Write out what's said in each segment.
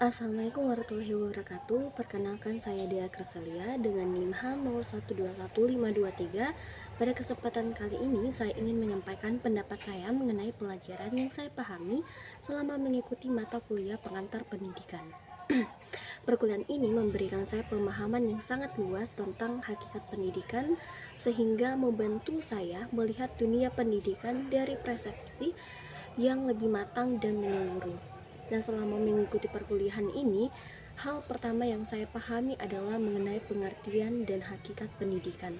Assalamualaikum warahmatullahi wabarakatuh. Perkenalkan saya Dea Kersalia dengan NIM H01215223. Pada kesempatan kali ini saya ingin menyampaikan pendapat saya mengenai pelajaran yang saya pahami selama mengikuti mata kuliah pengantar pendidikan. Perkuliahan ini memberikan saya pemahaman yang sangat luas tentang hakikat pendidikan sehingga membantu saya melihat dunia pendidikan dari persepsi yang lebih matang dan menyeluruh. Dan selama mengikuti perkuliahan ini, hal pertama yang saya pahami adalah mengenai pengertian dan hakikat pendidikan.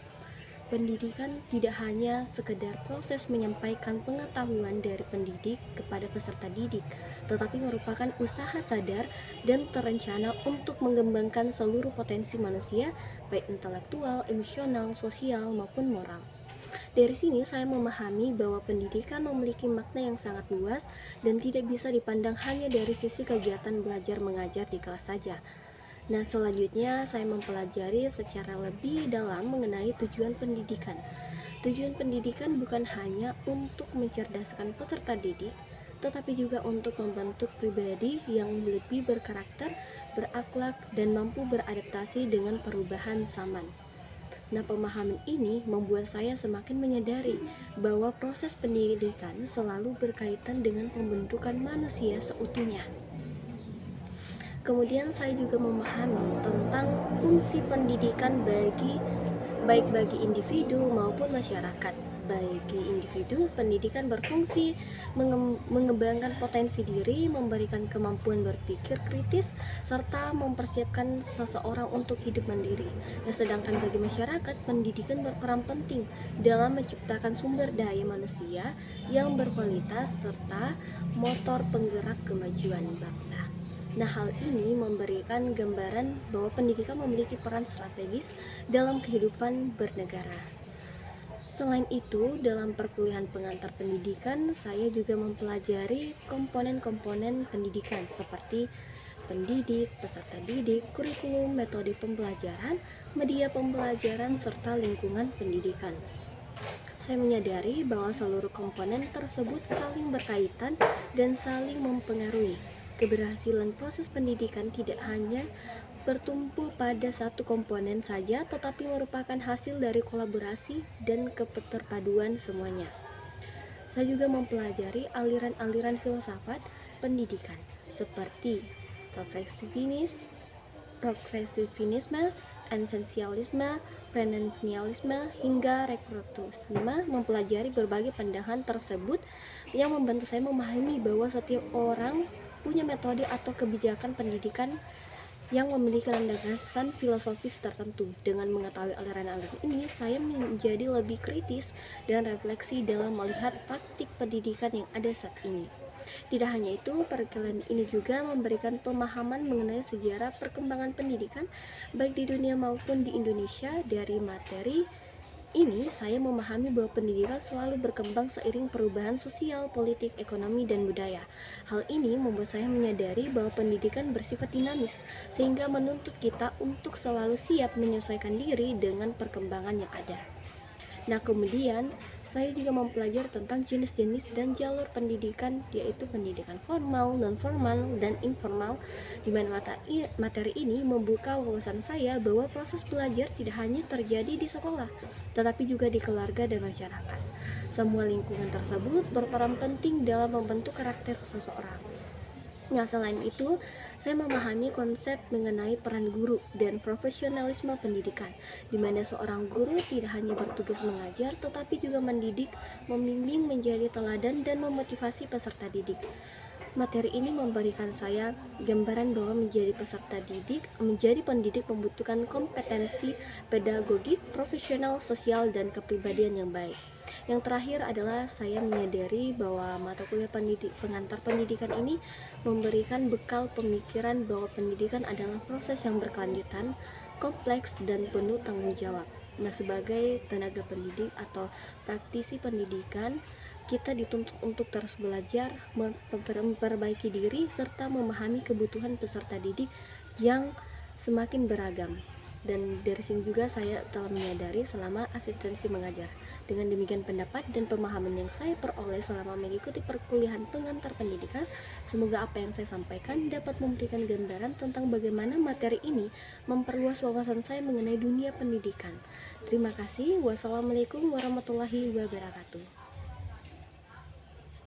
Pendidikan tidak hanya sekedar proses menyampaikan pengetahuan dari pendidik kepada peserta didik, tetapi merupakan usaha sadar dan terencana untuk mengembangkan seluruh potensi manusia, baik intelektual, emosional, sosial, maupun moral. Dari sini saya memahami bahwa pendidikan memiliki makna yang sangat luas dan tidak bisa dipandang hanya dari sisi kegiatan belajar mengajar di kelas saja. Nah, selanjutnya saya mempelajari secara lebih dalam mengenai tujuan pendidikan. Tujuan pendidikan bukan hanya untuk mencerdaskan peserta didik, tetapi juga untuk membentuk pribadi yang lebih berkarakter, berakhlak, dan mampu beradaptasi dengan perubahan zaman. Nah, pemahaman ini membuat saya semakin menyadari bahwa proses pendidikan selalu berkaitan dengan pembentukan manusia seutuhnya. Kemudian saya juga memahami tentang fungsi pendidikan baik bagi individu maupun masyarakat. Bagi individu, pendidikan berfungsi mengembangkan potensi diri, memberikan kemampuan berpikir kritis, serta mempersiapkan seseorang untuk hidup mandiri. Nah, sedangkan bagi masyarakat, pendidikan berperan penting dalam menciptakan sumber daya manusia yang berkualitas serta motor penggerak kemajuan bangsa. Nah, hal ini memberikan gambaran bahwa pendidikan memiliki peran strategis dalam kehidupan bernegara. Selain itu, dalam perkuliahan pengantar pendidikan, saya juga mempelajari komponen-komponen pendidikan seperti pendidik, peserta didik, kurikulum, metode pembelajaran, media pembelajaran, serta lingkungan pendidikan. Saya menyadari bahwa seluruh komponen tersebut saling berkaitan dan saling mempengaruhi. Keberhasilan proses pendidikan tidak hanya bertumpu pada satu komponen saja, tetapi merupakan hasil dari kolaborasi dan keterpaduan semuanya. Saya juga mempelajari aliran-aliran filsafat pendidikan seperti progresivisme, esensialisme, pretensialisme, hingga rekrutisme. Mempelajari berbagai pandangan tersebut yang membantu saya memahami bahwa setiap orang punya metode atau kebijakan pendidikan yang memiliki landasan filosofis tertentu. Dengan mengetahui aliran-aliran ini, saya menjadi lebih kritis dan refleksi dalam melihat praktik pendidikan yang ada saat ini. Tidak hanya itu, perkuliahan ini juga memberikan pemahaman mengenai sejarah perkembangan pendidikan baik di dunia maupun di Indonesia. Dari materi ini, saya memahami bahwa pendidikan selalu berkembang seiring perubahan sosial, politik, ekonomi, dan budaya. Hal ini membuat saya menyadari bahwa pendidikan bersifat dinamis, sehingga menuntut kita untuk selalu siap menyesuaikan diri dengan perkembangan yang ada. Nah, kemudian saya juga mempelajari tentang jenis-jenis dan jalur pendidikan, yaitu pendidikan formal, non-formal, dan informal, di mana materi ini membuka wawasan saya bahwa proses belajar tidak hanya terjadi di sekolah, tetapi juga di keluarga dan masyarakat. Semua lingkungan tersebut berperan penting dalam membentuk karakter seseorang. Nah, selain itu, saya memahami konsep mengenai peran guru dan profesionalisme pendidikan, di mana seorang guru tidak hanya bertugas mengajar, tetapi juga mendidik, membimbing, menjadi teladan, dan memotivasi peserta didik. Materi ini memberikan saya gambaran bahwa menjadi pendidik membutuhkan kompetensi pedagogik, profesional, sosial, dan kepribadian yang baik. Yang terakhir adalah saya menyadari bahwa mata kuliah pengantar pendidikan ini memberikan bekal pemikiran bahwa pendidikan adalah proses yang berkelanjutan, kompleks, dan penuh tanggung jawab. Nah, sebagai tenaga pendidik atau praktisi pendidikan, kita dituntut untuk terus belajar, memperbaiki diri, serta memahami kebutuhan peserta didik yang semakin beragam. Dan dari sini juga saya telah menyadari selama asistensi mengajar. Dengan demikian pendapat dan pemahaman yang saya peroleh selama mengikuti perkuliahan pengantar pendidikan, semoga apa yang saya sampaikan dapat memberikan gambaran tentang bagaimana materi ini memperluas wawasan saya mengenai dunia pendidikan. Terima kasih. Wassalamualaikum warahmatullahi wabarakatuh.